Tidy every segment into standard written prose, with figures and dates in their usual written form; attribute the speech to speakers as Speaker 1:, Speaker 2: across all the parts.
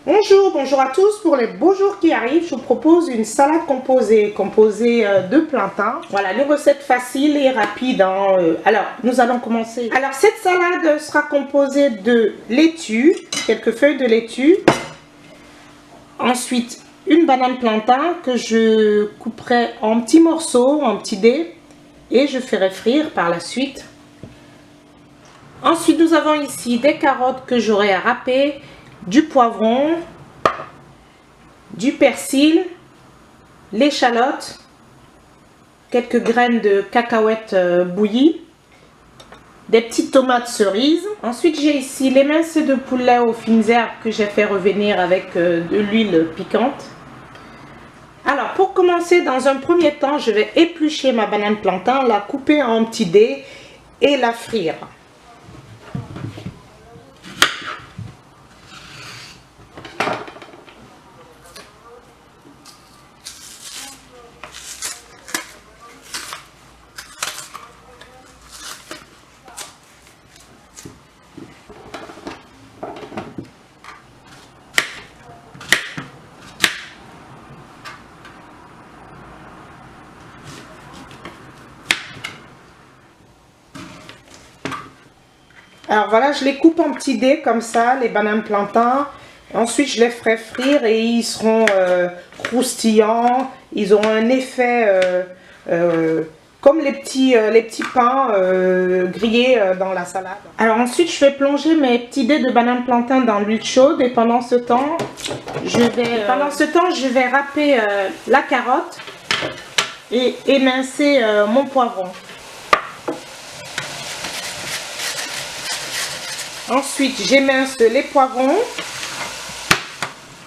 Speaker 1: Bonjour, bonjour à tous. Pour les beaux jours qui arrivent, je vous propose une salade composée de plantain. Voilà, une recette facile et rapide. Alors, nous allons commencer. Alors, cette salade sera composée de laitue, quelques feuilles de laitue. Ensuite, une banane plantain que je couperai en petits morceaux, en petits dés, et je ferai frire par la suite. Ensuite, nous avons ici des carottes que j'aurai à râper, du poivron, du persil, l'échalote, quelques graines de cacahuètes bouillies, des petites tomates cerises. Ensuite, j'ai ici l'émincé de poulet aux fines herbes que j'ai fait revenir avec de l'huile piquante. Alors, pour commencer, dans un premier temps, je vais éplucher ma banane plantain, la couper en petits dés et la frire. Alors voilà, je les coupe en petits dés comme ça, les bananes plantain. Ensuite, je les ferai frire et ils seront croustillants. Ils auront un effet comme les petits pains grillés dans la salade. Alors ensuite, je vais plonger mes petits dés de bananes plantain dans l'huile chaude et pendant ce temps, je vais râper la carotte et émincer mon poivron. Ensuite, j'émince les poivrons.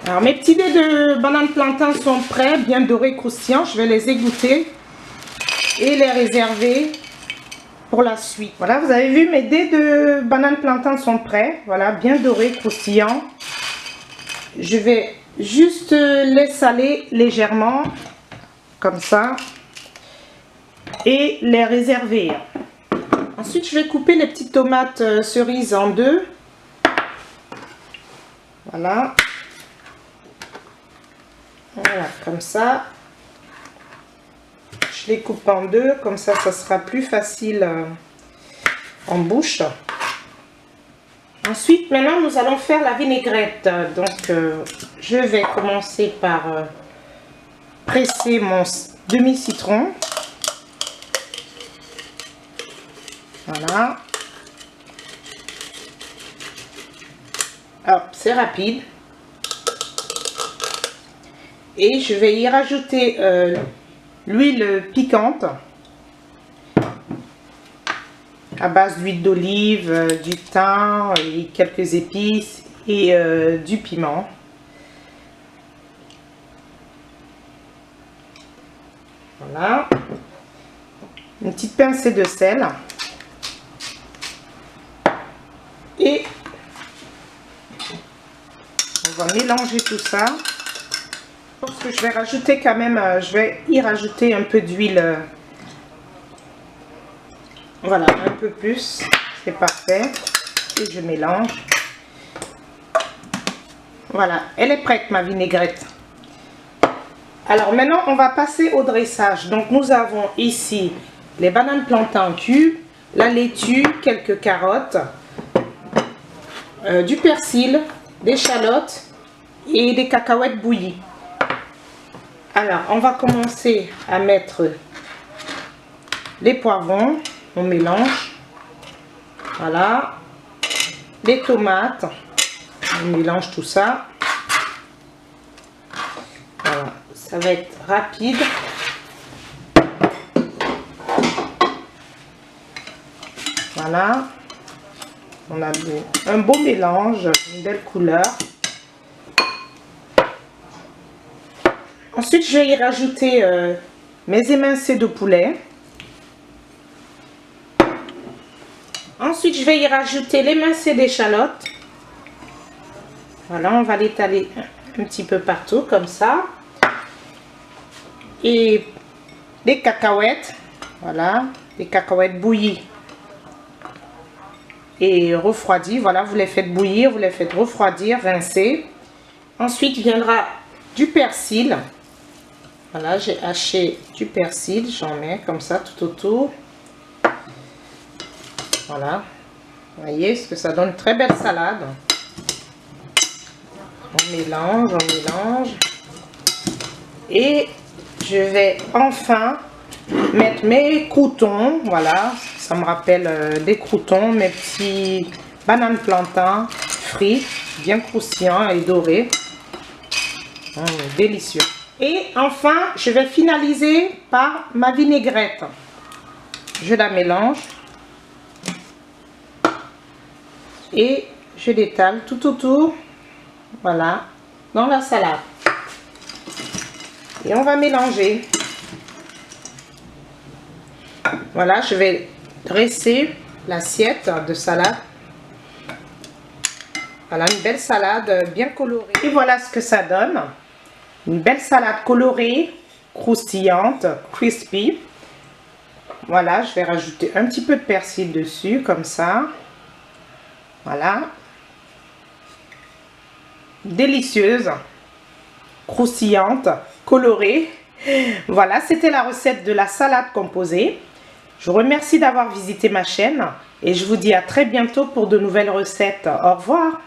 Speaker 1: Alors, mes petits dés de banane plantain sont prêts, bien dorés, croustillants. Je vais les égoutter et les réserver pour la suite. Voilà, vous avez vu, mes dés de banane plantain sont prêts. Voilà, bien dorés, croustillants. Je vais juste les saler légèrement, comme ça, et les réserver. Ensuite, je vais couper les petites tomates cerises en deux. Voilà. Voilà, comme ça. Je les coupe en deux, comme ça sera plus facile en bouche. Ensuite, maintenant, nous allons faire la vinaigrette. Donc, je vais commencer par presser mon demi-citron. Voilà. Hop, c'est rapide. Et je vais y rajouter l'huile piquante à base d'huile d'olive, du thym et quelques épices et du piment. Voilà. Une petite pincée de sel. Et on va mélanger tout ça. Je pense que je vais rajouter quand même, je vais y rajouter un peu d'huile. Voilà, un peu plus. C'est parfait. Et je mélange. Voilà, elle est prête ma vinaigrette. Alors maintenant, on va passer au dressage. Donc nous avons ici les bananes plantain en cubes, la laitue, quelques carottes, du persil, des échalotes et des cacahuètes bouillies. Alors, on va commencer à mettre les poivrons, on mélange, voilà, les tomates, on mélange tout ça, voilà, ça va être rapide. Voilà. On a un beau mélange, une belle couleur. Ensuite, je vais y rajouter mes émincés de poulet. Ensuite, je vais y rajouter l'émincé d'échalote. Voilà, on va l'étaler un petit peu partout, comme ça. Et des cacahuètes. Voilà, des cacahuètes bouillies et refroidies. Voilà, vous les faites bouillir, vous les faites refroidir, rincer. Et les échalotes. Voilà, on Ensuite viendra du persil. Voilà, j'ai haché du persil, j'en mets comme ça tout autour. Voilà, vous voyez ce que ça donne, une très belle salade. On mélange, on mélange. Et je vais enfin mettre mes croûtons. Voilà, ça me rappelle des croûtons, mes petits bananes plantains frits, bien croustillants et dorés. Délicieux. Et enfin, je vais finaliser par ma vinaigrette. Je la mélange. Et je l'étale tout autour. Voilà, dans la salade. Et on va mélanger. Voilà, je vais dresser l'assiette de salade. Voilà, une belle salade bien colorée. Et voilà ce que ça donne. Une belle salade colorée, croustillante, crispy. Voilà, je vais rajouter un petit peu de persil dessus, comme ça. Voilà. Délicieuse, croustillante, colorée. Voilà, c'était la recette de la salade composée. Je vous remercie d'avoir visité ma chaîne et je vous dis à très bientôt pour de nouvelles recettes. Au revoir.